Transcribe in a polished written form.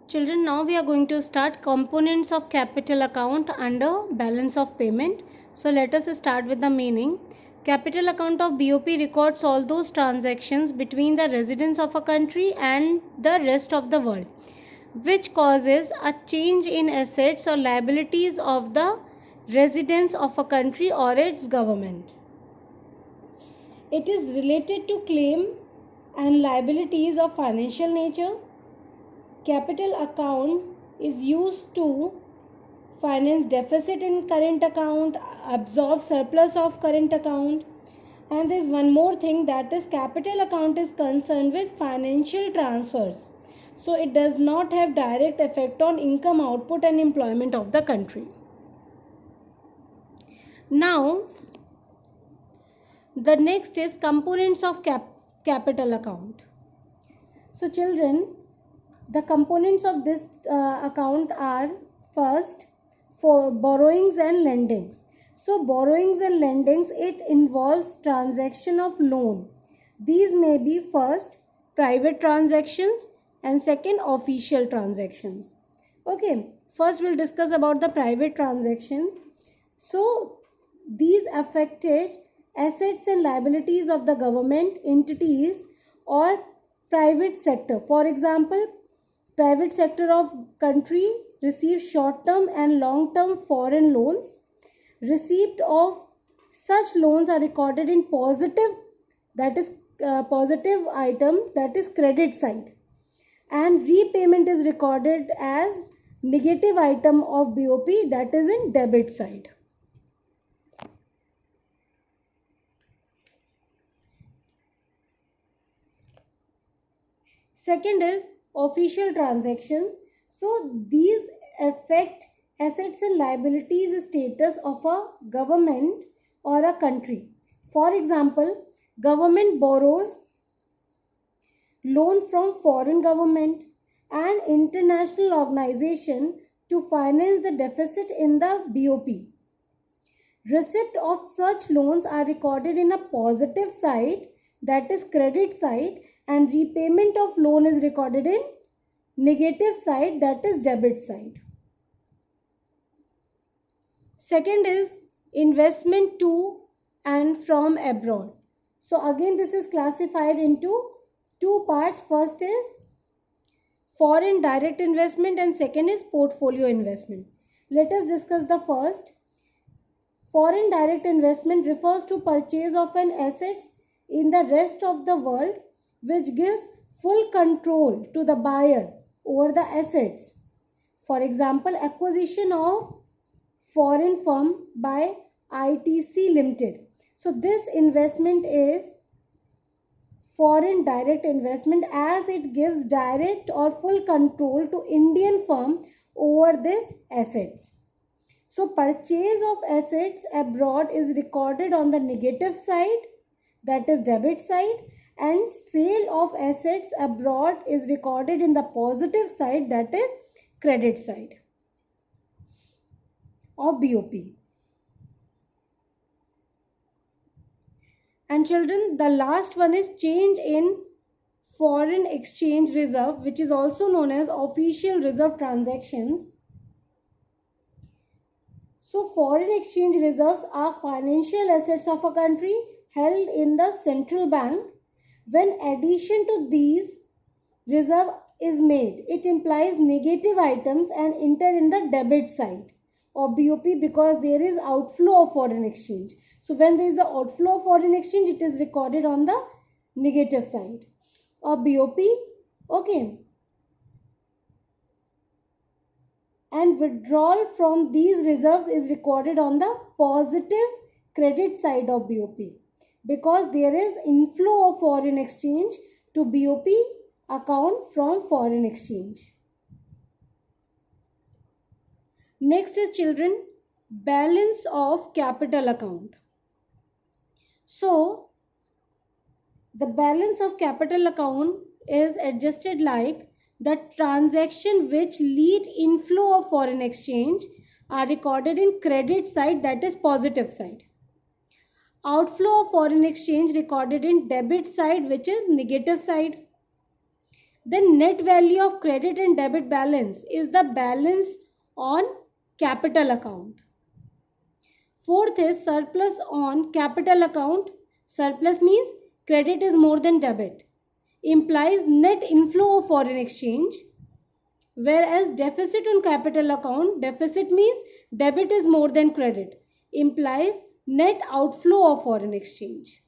Children, now we are going to start components of capital account under balance of payment. So let us start with the meaning. Capital account of BOP records all those transactions between the residents of a country and the rest of the world, which causes a change in assets or liabilities of the residents of a country or its government. It is related to claim and liabilities of financial nature. Capital account is used to finance deficit in current account, absorb surplus of current account, and there is one more thing, that is capital account is concerned with financial transfers. So it does not have direct effect on income output and employment of the country. Now the next is components of capital account. So children, the components of this account are, first, for borrowings and lendings. So borrowings and lendings, it involves transaction of loan. These may be, first, private transactions, and second, official transactions. Okay, first we'll discuss about the private transactions. So these affected assets and liabilities of the government, entities, or private sector. For example, private sector of country receives short-term and long-term foreign loans. Receipt of such loans are recorded in positive, that is positive items, that is credit side, and repayment is recorded as negative item of BOP, that is in debit side. Second is official transactions. So these affect assets and liabilities status of a government or a country. For example, government borrows loan from foreign government and international organization to finance the deficit in the BOP. Receipt of such loans are recorded in a positive side, that is credit side, and repayment of loan is recorded in negative side, that is debit side. Second is investment to and from abroad. So again this is classified into two parts. First is foreign direct investment and second is portfolio investment. Let us discuss the first. Foreign direct investment refers to purchase of an assets in the rest of the world, which gives full control to the buyer over the assets. For example, acquisition of foreign firm by ITC Limited. So this investment is foreign direct investment, as it gives direct or full control to Indian firm over these assets. So purchase of assets abroad is recorded on the negative side, that is debit side, and sale of assets abroad is recorded in the positive side, that is credit side of BOP. And children, the last one is change in foreign exchange reserve, which is also known as official reserve transactions. So foreign exchange reserves are financial assets of a country held in the central bank. When addition to these reserve is made, it implies negative items and enter in the debit side of BOP, because there is outflow of foreign exchange. So when there is the outflow of foreign exchange, it is recorded on the negative side of BOP. Okay. And withdrawal from these reserves is recorded on the positive credit side of BOP, because there is inflow of foreign exchange to BOP account from foreign exchange. Next is children, balance of capital account. So the balance of capital account is adjusted like the transaction which lead inflow of foreign exchange are recorded in credit side, that is positive side. Outflow of foreign exchange recorded in debit side, which is negative side. then net value of credit and debit balance is the balance on capital account. Fourth is surplus on capital account. Surplus means credit is more than debit, implies net inflow of foreign exchange. Whereas deficit on capital account, deficit means debit is more than credit, implies net outflow of foreign exchange.